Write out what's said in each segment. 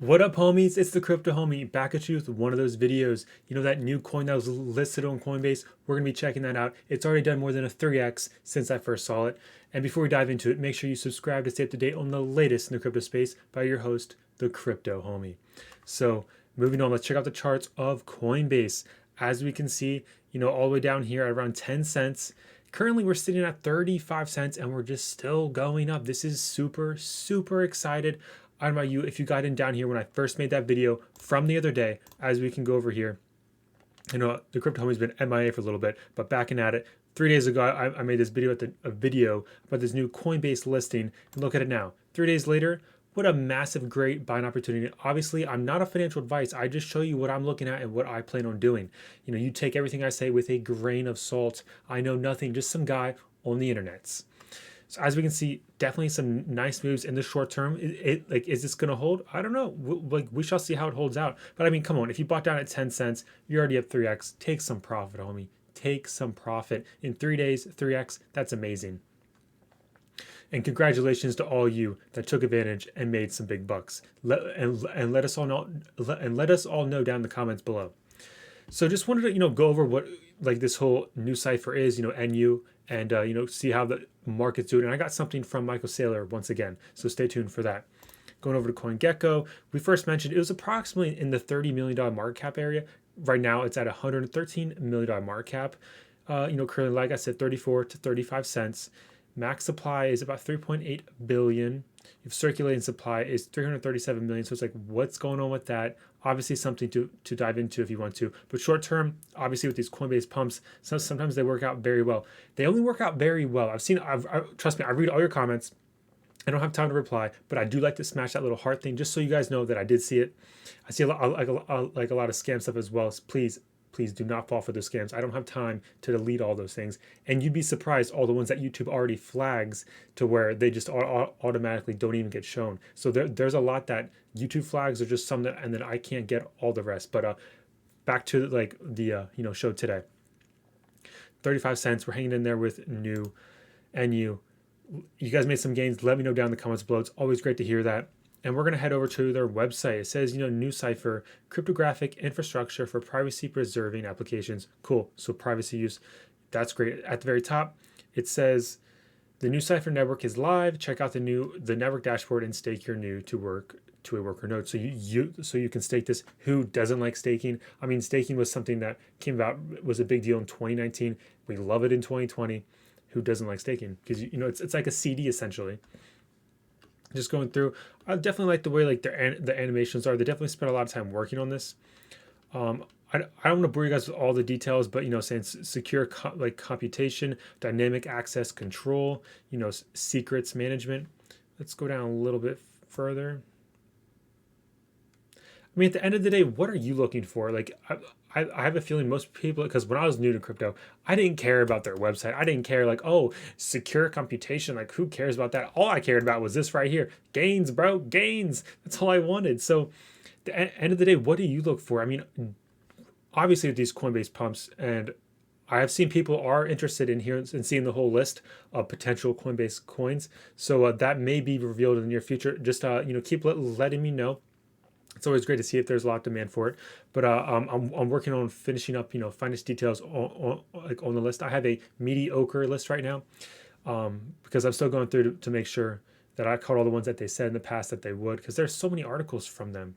What up, homies? It's the Crypto Homie back at you with one of those videos. You know that new coin that was listed on Coinbase? We're going to be checking that out. It's already done more than a 3x since I first saw it. And before we dive into it, make sure you subscribe to stay up to date on the latest in the crypto space by your host, the Crypto Homie. So, moving on, let's check out the charts of Coinbase. As we can see, all the way down here at around 10 cents. Currently, we're sitting at 35 cents and we're just still going up. This is super, super excited. I don't know about you, if you got in down here when I first made that video from the other day, as we can go over here. The crypto homie's been MIA for a little bit, but backing at it. 3 days ago, I made this video about this new Coinbase listing, and look at it now. 3 days later, what a massive, great buying opportunity. Obviously, I'm not a financial advice. I just show you what I'm looking at and what I plan on doing. You take everything I say with a grain of salt. I know nothing, just some guy on the internets. So as we can see, definitely some nice moves in the short term. Is this going to hold? I don't know. We shall see how it holds out. But I mean, come on. If you bought down at 10 cents, you're already at 3x. Take some profit, homie. Take some profit. In 3 days, 3x, that's amazing. And congratulations to all you that took advantage and made some big bucks. Let us all know down in the comments below. So just wanted to go over what this whole Nucypher is, NU, and see how the market's doing. And I got something from Michael Saylor once again, so stay tuned for that. Going over to CoinGecko, we first mentioned it was approximately in the $30 million market cap area. Right now, it's at $113 million market cap. Currently, like I said, 34 to 35 cents. Max supply is about 3.8 billion. If circulating supply is 337 million. So it's like, what's going on with that? Obviously something to dive into if you want to. But short term, obviously with these Coinbase pumps, sometimes they work out very well. They only work out very well. Trust me, I read all your comments. I don't have time to reply, but I do like to smash that little heart thing just so you guys know that I did see it. I see a lot of scam stuff as well. So please do not fall for those scams. I don't have time to delete all those things. And you'd be surprised all the ones that YouTube already flags to where they just automatically don't even get shown. So there's a lot that YouTube flags are just some that, and then I can't get all the rest. But back to the show today. 35 cents. We're hanging in there with NU. You guys made some gains. Let me know down in the comments below. It's always great to hear that. And we're going to head over to their website. It says, Nucypher, cryptographic infrastructure for privacy preserving applications. Cool. So privacy use, that's great. At the very top, it says the Nucypher network is live. Check out the network dashboard and stake your NU to a worker node. So you can stake this. Who doesn't like staking? I mean, staking was something that came about, was a big deal in 2019. We love it in 2020. Who doesn't like staking? Because it's like a CD essentially. Just going through, I definitely like the way the animations are. They definitely spent a lot of time working on this. I don't want to bore you guys with all the details, but saying secure computation, dynamic access control, secrets management. Let's go down a little bit further. I mean, at the end of the day, what are you looking for? I have a feeling most people, because when I was new to crypto, I didn't care about their website. I didn't care secure computation. Who cares about that? All I cared about was this right here. Gains, bro, gains. That's all I wanted. So at the end of the day, what do you look for? I mean, obviously with these Coinbase pumps, and I have seen people are interested in here and seeing the whole list of potential Coinbase coins. So that may be revealed in the near future. Just, keep letting me know. It's always great to see if there's a lot of demand for it, but I'm working on finishing up, finest details on the list. I have a mediocre list right now, because I'm still going through to make sure that I caught all the ones that they said in the past that they would, because there's so many articles from them.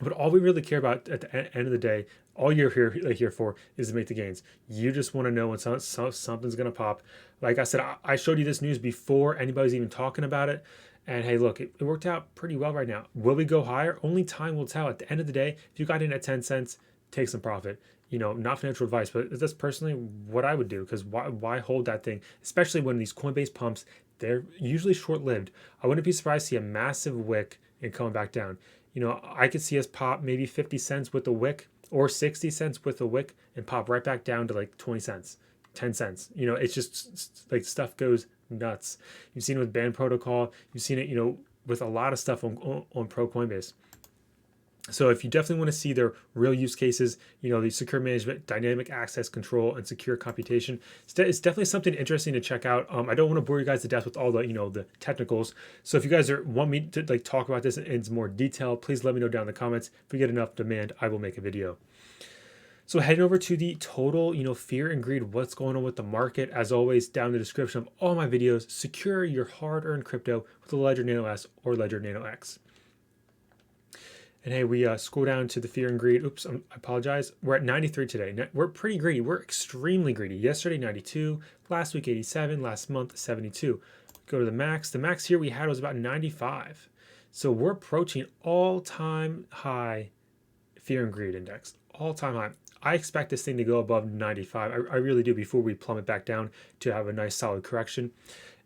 But all we really care about at the end of the day, all you're here for is to make the gains. You just want to know when something's going to pop. Like I said, I showed you this news before anybody's even talking about it. And hey, look, it worked out pretty well right now. Will we go higher? Only time will tell. At the end of the day, if you got in at 10 cents, take some profit. Not financial advice, but that's personally what I would do, because why hold that thing? Especially when these Coinbase pumps, they're usually short-lived. I wouldn't be surprised to see a massive wick and coming back down. I could see us pop maybe 50 cents with a wick or 60 cents with a wick and pop right back down to 20 cents, 10 cents. It's just stuff goes nuts. You've seen it with Band Protocol. You've seen it, with a lot of stuff on Pro Coinbase. So if you definitely want to see their real use cases, the secure management, dynamic access control, and secure computation, it's definitely something interesting to check out. I don't want to bore you guys to death with all the the technicals. So if you guys want me to talk about this in more detail, please let me know down in the comments. If we get enough demand, I will make a video. So heading over to the total, fear and greed, what's going on with the market. As always, down in the description of all my videos, secure your hard-earned crypto with a Ledger Nano S or Ledger Nano X. And hey, we scroll down to the fear and greed. Oops, I apologize. We're at 93 today. We're pretty greedy. We're extremely greedy. Yesterday, 92. Last week, 87. Last month, 72. Go to the max. The max here we had was about 95. So we're approaching all-time high fear and greed index. All-time high. I expect this thing to go above 95. I really do, before we plummet back down to have a nice solid correction.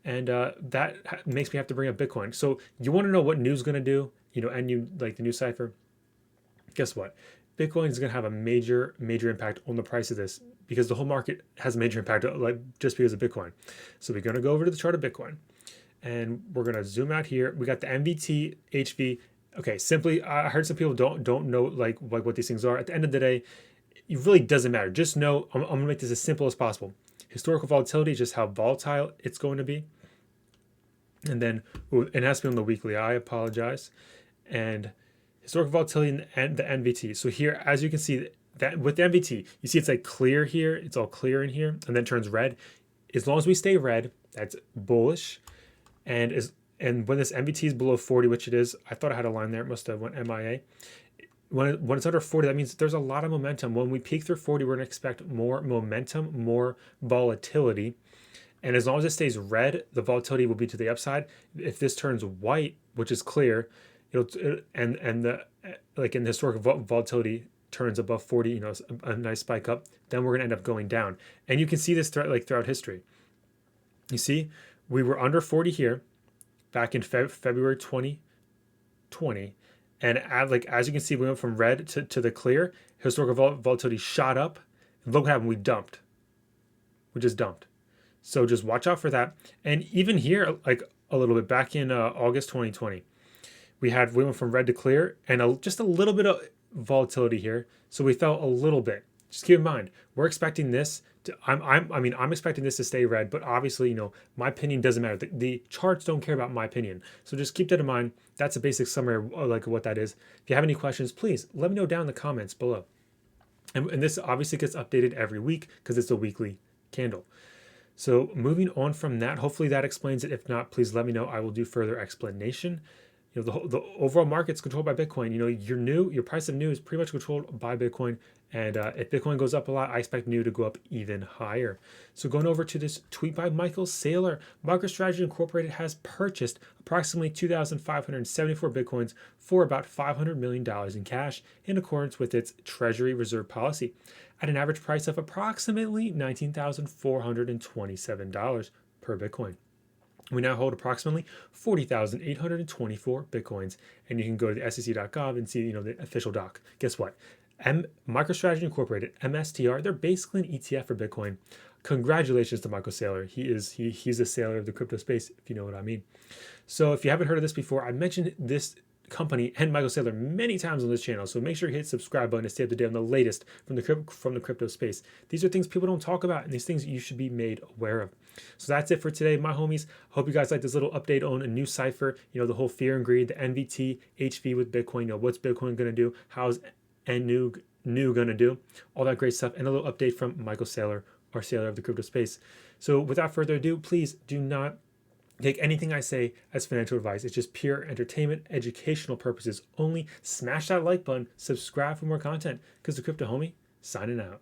And that makes me have to bring up Bitcoin. So you want to know what Nu's going to do? And you like the Nucypher. Guess what? Bitcoin is going to have a major impact on the price of this, because the whole market has a major impact, just because of Bitcoin. So we're going to go over to the chart of Bitcoin, and we're going to zoom out here. We got the MVT, HV. Okay, simply, I heard some people don't know like what these things are. At the end of the day, it really doesn't matter. Just know, I'm going to make this as simple as possible. Historical volatility is just how volatile it's going to be. And then it has to be on the weekly. I apologize. And historical volatility and the NVT. So here, as you can see, that with the NVT, you see it's like clear here. It's all clear in here, and then turns red. As long as we stay red, that's bullish. And when this NVT is below 40, which it is, I thought I had a line there. It must have went MIA. When it's under 40, that means there's a lot of momentum. When we peak through 40, we're going to expect more momentum, more volatility. And as long as it stays red, the volatility will be to the upside. If this turns white, which is clear, and the like in the historical volatility turns above 40, a nice spike up, then we're gonna end up going down. And you can see this throughout history. You see, we were under 40 here back in February 2020, and as you can see, we went from red to the clear. Historical volatility shot up, and look what happened. We just dumped. So just watch out for that. And even here, like a little bit back in August 2020. We went from red to clear, and just a little bit of volatility here. So we fell a little bit. Just keep in mind, we're expecting this to. I'm expecting this to stay red, but obviously, my opinion doesn't matter. The charts don't care about my opinion. So just keep that in mind. That's a basic summary of what that is. If you have any questions, please let me know down in the comments below. And this obviously gets updated every week because it's a weekly candle. So moving on from that, hopefully that explains it. If not, please let me know. I will do further explanation. The overall market's controlled by Bitcoin. Your price of Nu is pretty much controlled by Bitcoin. And if Bitcoin goes up a lot, I expect Nu to go up even higher. So going over to this tweet by Michael Saylor, MicroStrategy Incorporated has purchased approximately 2,574 Bitcoins for about $500 million in cash in accordance with its Treasury Reserve policy at an average price of approximately $19,427 per Bitcoin. We now hold approximately 40,824 Bitcoins, and you can go to the SEC.gov and see, the official doc. Guess what? MicroStrategy Incorporated, MSTR, they're basically an ETF for Bitcoin. Congratulations to Michael Saylor. He's a sailor of the crypto space, if you know what I mean. So if you haven't heard of this before, I mentioned this company and Michael Saylor many times on this channel, so make sure you hit subscribe button to stay up to date on the latest from the crypto space. These are things people don't talk about, and these things you should be made aware of. So that's it for today, my homies. Hope you guys like this little update on a Nucypher, the whole fear and greed, the NVT, HV with Bitcoin, what's Bitcoin going to do, how's Nu going to do, all that great stuff, and a little update from Michael Saylor, or Saylor of the crypto space. So without further ado, please do not take anything I say as financial advice. It's just pure entertainment, educational purposes only. Smash that like button, subscribe for more content, because the Crypto Homie signing out.